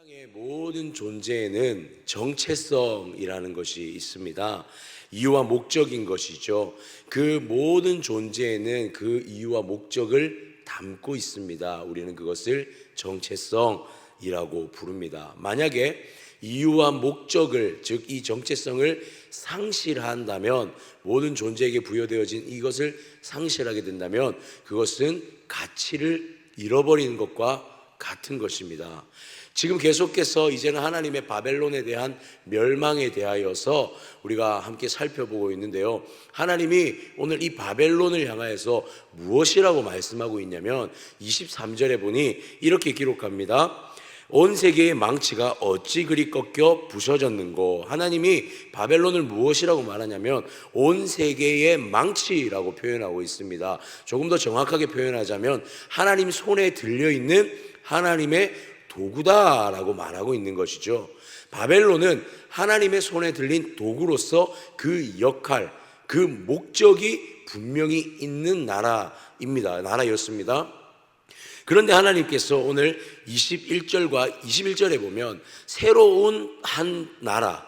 세상의 모든 존재에는 정체성이라는 것이 있습니다. 이유와 목적인 것이죠. 그 모든 존재에는 그 이유와 목적을 담고 있습니다. 우리는 그것을 정체성이라고 부릅니다. 만약에 이유와 목적을, 즉 이 정체성을 상실한다면, 모든 존재에게 부여되어진 이것을 상실하게 된다면 그것은 가치를 잃어버리는 것과 같은 것입니다. 지금 계속해서 이제는 하나님의 바벨론에 대한 멸망에 대하여서 우리가 함께 살펴보고 있는데요, 하나님이 오늘 이 바벨론을 향하여서 무엇이라고 말씀하고 있냐면 23절에 보니 이렇게 기록합니다. 온 세계의 망치가 어찌 그리 꺾여 부서졌는고. 하나님이 바벨론을 무엇이라고 말하냐면 온 세계의 망치라고 표현하고 있습니다. 조금 더 정확하게 표현하자면 하나님 손에 들려있는 하나님의 도구다라고 말하고 있는 것이죠. 바벨론은 하나님의 손에 들린 도구로서 그 역할, 그 목적이 분명히 있는 나라였습니다. 그런데 하나님께서 오늘 21절과 21절에 보면 새로운 한 나라,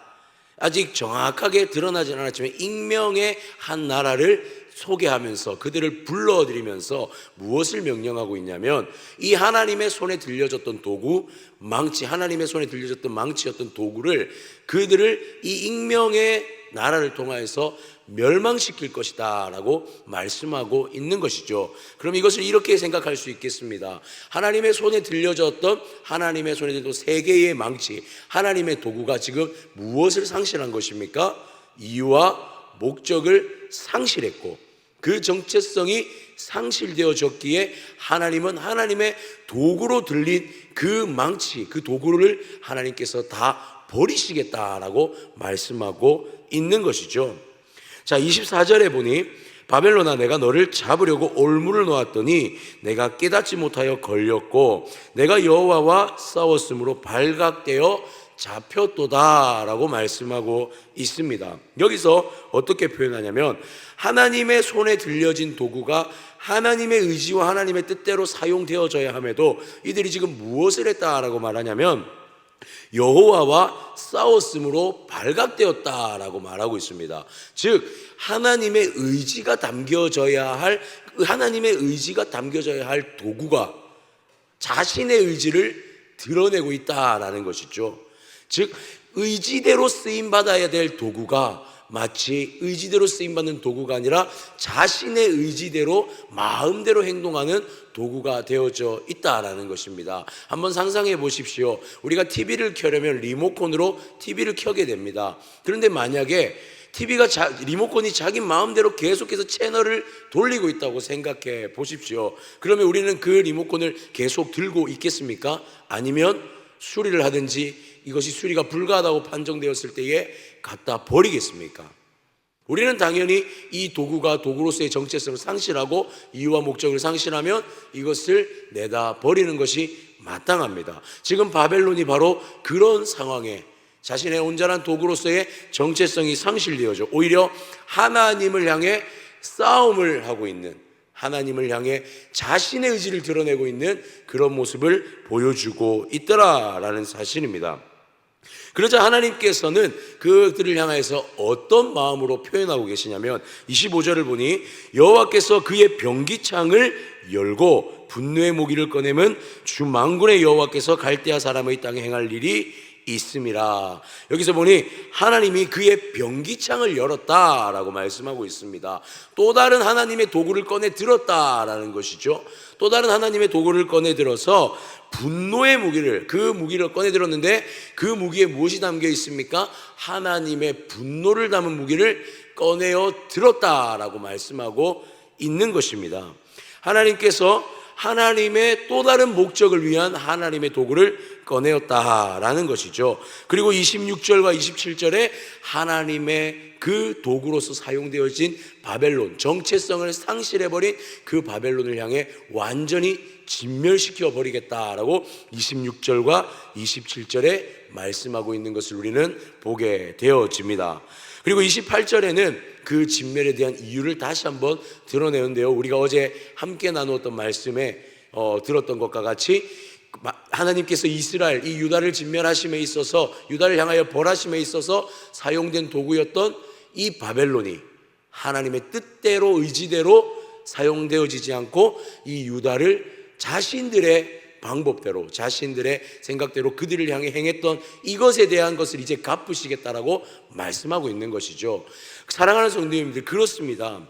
아직 정확하게 드러나지 않았지만 익명의 한 나라를 소개하면서 그들을 불러들이면서 무엇을 명령하고 있냐면, 이 하나님의 손에 들려졌던 도구, 망치, 하나님의 손에 들려졌던 망치였던 도구를, 그들을 이 익명의 나라를 통하여서 멸망시킬 것이다 라고 말씀하고 있는 것이죠. 그럼 이것을 이렇게 생각할 수 있겠습니다. 하나님의 손에 들려졌던, 하나님의 손에 들려졌던 세 개의 망치, 하나님의 도구가 지금 무엇을 상실한 것입니까? 이유와 목적을 상실했고, 그 정체성이 상실되어졌기에 하나님은 하나님의 도구로 들린 그 망치, 그 도구를 하나님께서 다 버리시겠다라고 말씀하고 있는 것이죠. 자, 24절에 보니 바벨론아, 내가 너를 잡으려고 올무를 놓았더니 내가 깨닫지 못하여 걸렸고 내가 여호와와 싸웠으므로 발각되어 잡혔도다 라고 말씀하고 있습니다. 여기서 어떻게 표현하냐면, 하나님의 손에 들려진 도구가 하나님의 의지와 하나님의 뜻대로 사용되어져야 함에도 이들이 지금 무엇을 했다라고 말하냐면 여호와와 싸웠으므로 발각되었다라고 말하고 있습니다. 즉 하나님의 의지가 담겨져야 할, 하나님의 의지가 담겨져야 할 도구가 자신의 의지를 드러내고 있다라는 것이죠. 즉 의지대로 쓰임받아야 될 도구가 마치 의지대로 쓰임받는 도구가 아니라 자신의 의지대로 마음대로 행동하는 도구가 되어져 있다라는 것입니다. 한번 상상해 보십시오. 우리가 TV를 켜려면 리모컨으로 TV를 켜게 됩니다. 그런데 만약에 리모컨이 자기 마음대로 계속해서 채널을 돌리고 있다고 생각해 보십시오. 그러면 우리는 그 리모컨을 계속 들고 있겠습니까? 아니면 수리를 하든지 이것이 수리가 불가하다고 판정되었을 때에 갖다 버리겠습니까? 우리는 당연히 이 도구가 도구로서의 정체성을 상실하고 이유와 목적을 상실하면 이것을 내다 버리는 것이 마땅합니다. 지금 바벨론이 바로 그런 상황에 자신의 온전한 도구로서의 정체성이 상실되어져 오히려 하나님을 향해 싸움을 하고 있는, 하나님을 향해 자신의 의지를 드러내고 있는 그런 모습을 보여주고 있더라라는 사실입니다. 그러자 하나님께서는 그들을 향해서 어떤 마음으로 표현하고 계시냐면 25절을 보니 여호와께서 그의 병기창을 열고 분노의 무기를 꺼내면 주 만군의 여호와께서 갈대아 사람의 땅에 행할 일이 있음이라. 여기서 보니 하나님이 그의 병기창을 열었다라고 말씀하고 있습니다. 또 다른 하나님의 도구를 꺼내 들었다라는 것이죠. 또 다른 하나님의 도구를 꺼내 들어서 분노의 무기를, 그 무기를 꺼내 들었는데 그 무기에 무엇이 담겨 있습니까? 하나님의 분노를 담은 무기를 꺼내어 들었다라고 말씀하고 있는 것입니다. 하나님께서 하나님의 또 다른 목적을 위한 하나님의 도구를 꺼내었다라는 것이죠. 그리고 26절과 27절에 하나님의 그 도구로서 사용되어진 바벨론, 정체성을 상실해버린 그 바벨론을 향해 완전히 진멸시켜 버리겠다라고 26절과 27절에 말씀하고 있는 것을 우리는 보게 되어집니다. 그리고 28절에는 그 진멸에 대한 이유를 다시 한번 드러내는데요, 우리가 어제 함께 나누었던 말씀에 들었던 것과 같이 하나님께서 이스라엘, 이 유다를 진멸하심에 있어서, 유다를 향하여 벌하심에 있어서 사용된 도구였던 이 바벨론이 하나님의 뜻대로, 의지대로 사용되어지지 않고 이 유다를 자신들의 방법대로, 자신들의 생각대로 그들을 향해 행했던 이것에 대한 것을 이제 갚으시겠다라고 말씀하고 있는 것이죠. 사랑하는 성도님들, 그렇습니다.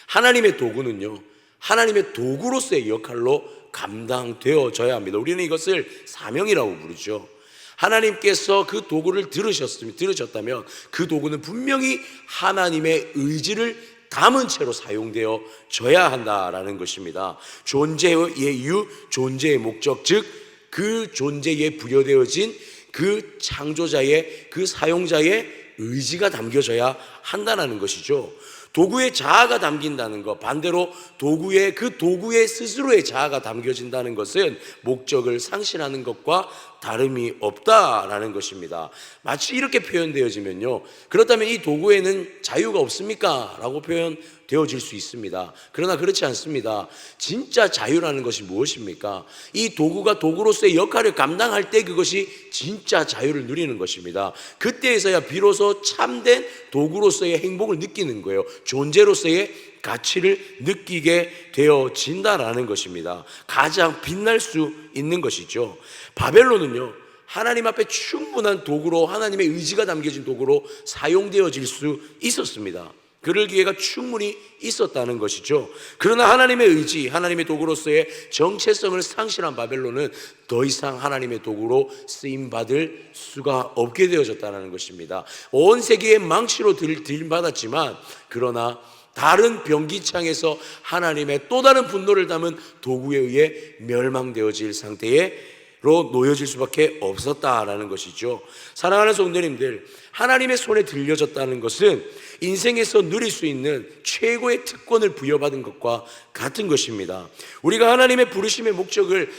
하나님의 도구는요, 하나님의 도구로서의 역할로 감당되어져야 합니다. 우리는 이것을 사명이라고 부르죠. 하나님께서 그 도구를 들으셨다면 그 도구는 분명히 하나님의 의지를 담은 채로 사용되어져야 한다라는 것입니다. 존재의 이유, 존재의 목적, 즉 그 존재에 부여되어진 그 창조자의, 그 사용자의 의지가 담겨져야 한다는 것이죠. 도구의 자아가 담긴다는 것, 반대로 그 도구의 스스로의 자아가 담겨진다는 것은 목적을 상실하는 것과 다름이 없다라는 것입니다. 마치 이렇게 표현되어지면요, 그렇다면 이 도구에는 자유가 없습니까? 라고 표현되어질 수 있습니다. 그러나 그렇지 않습니다. 진짜 자유라는 것이 무엇입니까? 이 도구가 도구로서의 역할을 감당할 때 그것이 진짜 자유를 누리는 것입니다. 그때에서야 비로소 참된 도구로서의 행복을 느끼는 거예요. 존재로서의 가치를 느끼게 되어진다라는 것입니다. 가장 빛날 수 있는 것이죠. 바벨론은요, 하나님 앞에 충분한 도구로, 하나님의 의지가 담겨진 도구로 사용되어질 수 있었습니다. 그럴 기회가 충분히 있었다는 것이죠. 그러나 하나님의 의지, 하나님의 도구로서의 정체성을 상실한 바벨론은 더 이상 하나님의 도구로 쓰임받을 수가 없게 되어졌다는 것입니다. 온 세계의 망치로 들림받았지만, 그러나 다른 병기창에서 하나님의 또 다른 분노를 담은 도구에 의해 멸망되어질 상태로 놓여질 수밖에 없었다라는 것이죠. 사랑하는 성도님들, 하나님의 손에 들려졌다는 것은 인생에서 누릴 수 있는 최고의 특권을 부여받은 것과 같은 것입니다. 우리가 하나님의 부르심의 목적을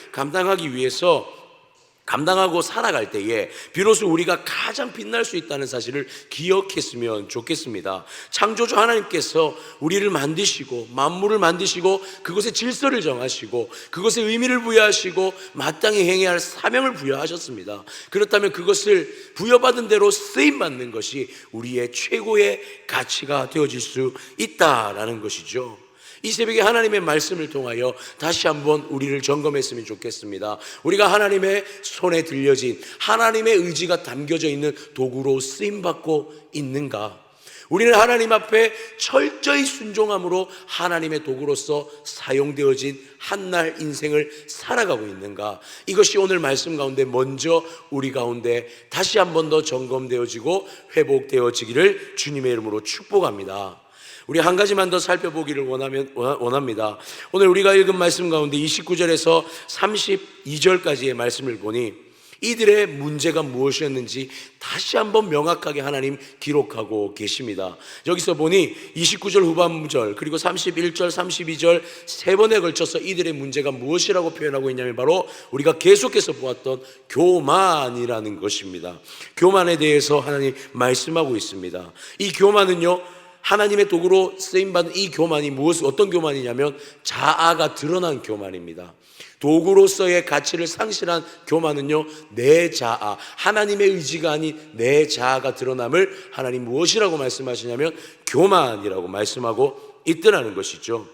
감당하고 살아갈 때에 비로소 우리가 가장 빛날 수 있다는 사실을 기억했으면 좋겠습니다. 창조주 하나님께서 우리를 만드시고 만물을 만드시고 그것에 질서를 정하시고 그것에 의미를 부여하시고 마땅히 행해야 할 사명을 부여하셨습니다. 그렇다면 그것을 부여받은 대로 쓰임받는 것이 우리의 최고의 가치가 되어질 수 있다라는 것이죠. 이 새벽에 하나님의 말씀을 통하여 다시 한번 우리를 점검했으면 좋겠습니다. 우리가 하나님의 손에 들려진 하나님의 의지가 담겨져 있는 도구로 쓰임받고 있는가? 우리는 하나님 앞에 철저히 순종함으로 하나님의 도구로서 사용되어진 한날 인생을 살아가고 있는가? 이것이 오늘 말씀 가운데 먼저 우리 가운데 다시 한번 더 점검되어지고 회복되어지기를 주님의 이름으로 축복합니다. 우리 한 가지만 더 살펴보기를 원합니다. 오늘 우리가 읽은 말씀 가운데 29절에서 32절까지의 말씀을 보니 이들의 문제가 무엇이었는지 다시 한번 명확하게 하나님 기록하고 계십니다. 여기서 보니 29절 후반절 그리고 31절 32절 세 번에 걸쳐서 이들의 문제가 무엇이라고 표현하고 있냐면 바로 우리가 계속해서 보았던 교만이라는 것입니다. 교만에 대해서 하나님 말씀하고 있습니다. 이 교만은요, 하나님의 도구로 쓰임받은 이 교만이 어떤 교만이냐면 자아가 드러난 교만입니다. 도구로서의 가치를 상실한 교만은요, 내 자아, 하나님의 의지가 아닌 내 자아가 드러남을 하나님 무엇이라고 말씀하시냐면 교만이라고 말씀하고 있더라는 것이죠.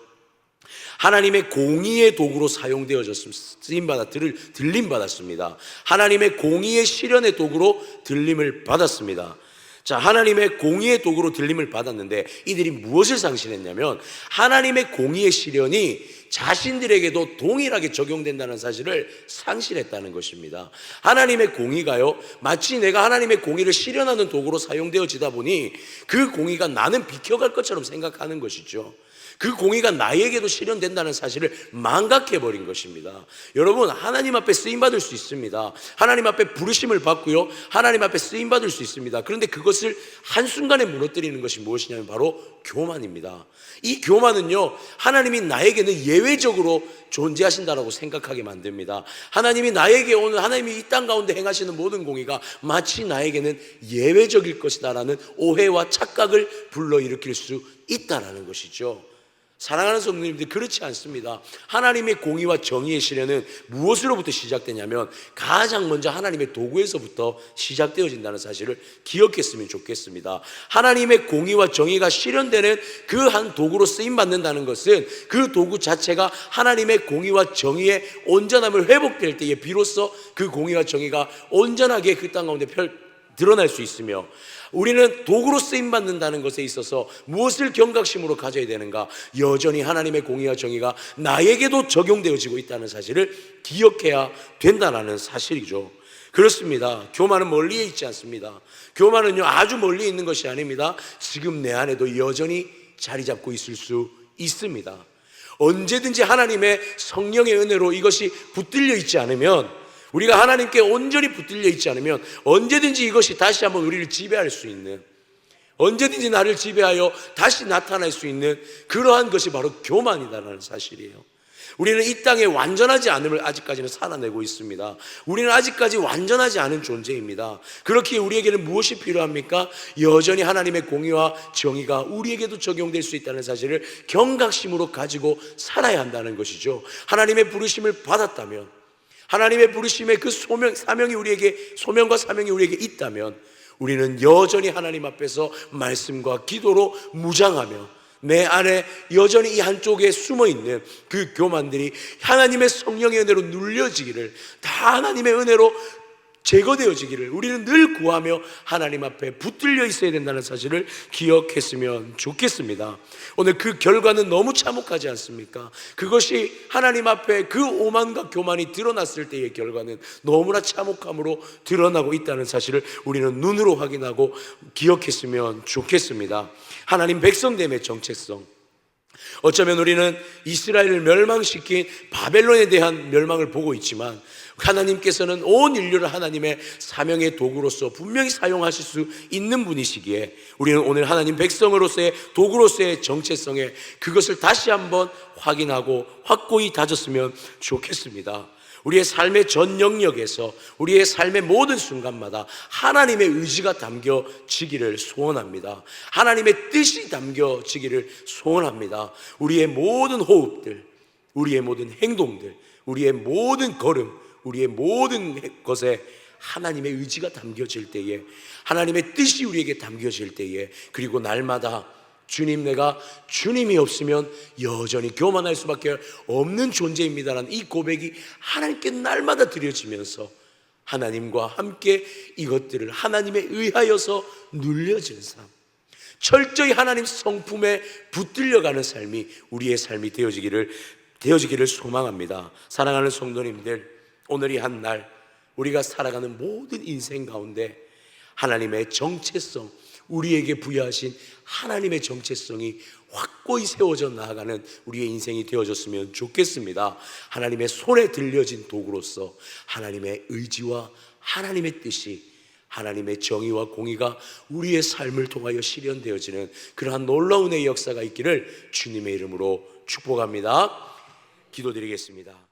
하나님의 공의의 도구로 사용되어졌습니다. 들림받았습니다. 하나님의 공의의 실현의 도구로 들림을 받았습니다. 자, 하나님의 공의의 도구로 들림을 받았는데 이들이 무엇을 상실했냐면 하나님의 공의의 실현이 자신들에게도 동일하게 적용된다는 사실을 상실했다는 것입니다. 하나님의 공의가요, 마치 내가 하나님의 공의를 실현하는 도구로 사용되어지다 보니 그 공의가 나는 비켜갈 것처럼 생각하는 것이죠. 그 공의가 나에게도 실현된다는 사실을 망각해버린 것입니다. 여러분, 하나님 앞에 쓰임받을 수 있습니다. 하나님 앞에 부르심을 받고요, 하나님 앞에 쓰임받을 수 있습니다. 그런데 그것을 한순간에 무너뜨리는 것이 무엇이냐면 바로 교만입니다. 이 교만은요, 하나님이 나에게는 예외적으로 존재하신다라고 생각하게 만듭니다. 하나님이 나에게 오늘 하나님이 이 땅 가운데 행하시는 모든 공의가 마치 나에게는 예외적일 것이다라는 오해와 착각을 불러일으킬 수 있다라는 것이죠. 사랑하는 성도님들, 그렇지 않습니다. 하나님의 공의와 정의의 실현은 무엇으로부터 시작되냐면 가장 먼저 하나님의 도구에서부터 시작되어진다는 사실을 기억했으면 좋겠습니다. 하나님의 공의와 정의가 실현되는 그 한 도구로 쓰임받는다는 것은 그 도구 자체가 하나님의 공의와 정의의 온전함을 회복될 때에 비로소 그 공의와 정의가 온전하게 그 땅 가운데 드러날 수 있으며, 우리는 도구로 쓰임받는다는 것에 있어서 무엇을 경각심으로 가져야 되는가? 여전히 하나님의 공의와 정의가 나에게도 적용되어지고 있다는 사실을 기억해야 된다는 사실이죠. 그렇습니다. 교만은 멀리에 있지 않습니다. 교만은요, 아주 멀리 있는 것이 아닙니다. 지금 내 안에도 여전히 자리 잡고 있을 수 있습니다. 언제든지 하나님의 성령의 은혜로 이것이 붙들려 있지 않으면, 우리가 하나님께 온전히 붙들려 있지 않으면 언제든지 이것이 다시 한번 우리를 지배할 수 있는, 언제든지 나를 지배하여 다시 나타날 수 있는 그러한 것이 바로 교만이다라는 사실이에요. 우리는 이 땅에 완전하지 않음을 아직까지는 살아내고 있습니다. 우리는 아직까지 완전하지 않은 존재입니다. 그렇기에 우리에게는 무엇이 필요합니까? 여전히 하나님의 공의와 정의가 우리에게도 적용될 수 있다는 사실을 경각심으로 가지고 살아야 한다는 것이죠. 하나님의 부르심을 받았다면, 하나님의 부르심의 그 소명과 사명이 우리에게 있다면, 우리는 여전히 하나님 앞에서 말씀과 기도로 무장하며 내 안에 여전히 이 한쪽에 숨어있는 그 교만들이 하나님의 성령의 은혜로 눌려지기를, 다 하나님의 은혜로 제거되어지기를 우리는 늘 구하며 하나님 앞에 붙들려 있어야 된다는 사실을 기억했으면 좋겠습니다. 오늘 그 결과는 너무 참혹하지 않습니까? 그것이 하나님 앞에 그 오만과 교만이 드러났을 때의 결과는 너무나 참혹함으로 드러나고 있다는 사실을 우리는 눈으로 확인하고 기억했으면 좋겠습니다. 하나님 백성됨의 정체성, 어쩌면 우리는 이스라엘을 멸망시킨 바벨론에 대한 멸망을 보고 있지만, 하나님께서는 온 인류를 하나님의 사명의 도구로서 분명히 사용하실 수 있는 분이시기에, 우리는 오늘 하나님 백성으로서의 도구로서의 정체성에 그것을 다시 한번 확인하고 확고히 다졌으면 좋겠습니다. 우리의 삶의 전 영역에서, 우리의 삶의 모든 순간마다 하나님의 의지가 담겨지기를 소원합니다. 하나님의 뜻이 담겨지기를 소원합니다. 우리의 모든 호흡들, 우리의 모든 행동들, 우리의 모든 걸음, 우리의 모든 것에 하나님의 의지가 담겨질 때에, 하나님의 뜻이 우리에게 담겨질 때에, 그리고 날마다 주님, 내가 주님이 없으면 여전히 교만할 수밖에 없는 존재입니다라는 이 고백이 하나님께 날마다 드려지면서 하나님과 함께 이것들을 하나님에 의하여서 눌려지는 삶, 철저히 하나님 성품에 붙들려가는 삶이 우리의 삶이 되어지기를 소망합니다. 사랑하는 성도님들, 오늘이 한 날 우리가 살아가는 모든 인생 가운데 하나님의 정체성, 우리에게 부여하신 하나님의 정체성이 확고히 세워져 나아가는 우리의 인생이 되어졌으면 좋겠습니다. 하나님의 손에 들려진 도구로서 하나님의 의지와 하나님의 뜻이, 하나님의 정의와 공의가 우리의 삶을 통하여 실현되어지는 그러한 놀라운 은혜의 역사가 있기를 주님의 이름으로 축복합니다. 기도드리겠습니다.